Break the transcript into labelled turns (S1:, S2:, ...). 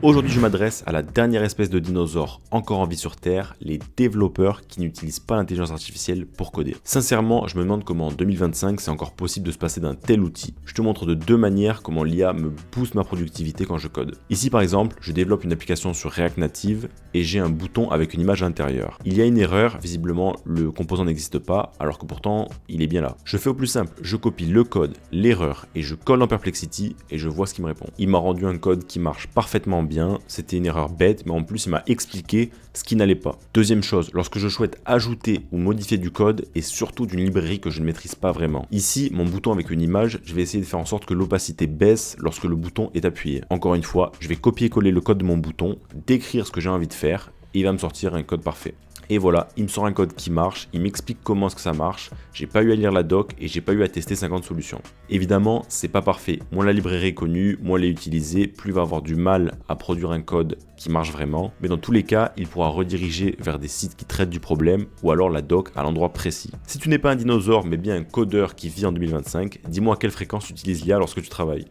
S1: Aujourd'hui, je m'adresse à la dernière espèce de dinosaure encore en vie sur Terre, les développeurs qui n'utilisent pas l'intelligence artificielle pour coder. Sincèrement, je me demande comment en 2025 c'est encore possible de se passer d'un tel outil. Je te montre de deux manières comment l'IA me booste ma productivité quand je code. Ici par exemple, je développe une application sur React Native et j'ai un bouton avec une image à l'intérieur. Il y a une erreur, visiblement le composant n'existe pas alors que pourtant il est bien là. Je fais au plus simple, je copie le code, l'erreur et je colle dans Perplexity et je vois ce qu'il me répond. Il m'a rendu un code qui marche parfaitement bien, c'était une erreur bête, mais en plus il m'a expliqué ce qui n'allait pas. Deuxième chose, lorsque je souhaite ajouter ou modifier du code et surtout d'une librairie que je ne maîtrise pas vraiment. Ici, mon bouton avec une image, je vais essayer de faire en sorte que l'opacité baisse lorsque le bouton est appuyé. Encore une fois, je vais copier-coller le code de mon bouton, décrire ce que j'ai envie de faire et il va me sortir un code parfait. Et voilà, il me sort un code qui marche, il m'explique comment est-ce que ça marche, j'ai pas eu à lire la doc et j'ai pas eu à tester 50 solutions. Évidemment, c'est pas parfait. Moins la librairie est connue, moins elle est utilisée, plus il va avoir du mal à produire un code qui marche vraiment. Mais dans tous les cas, il pourra rediriger vers des sites qui traitent du problème ou alors la doc à l'endroit précis. Si tu n'es pas un dinosaure mais bien un codeur qui vit en 2025, dis-moi à quelle fréquence tu utilises l'IA lorsque tu travailles.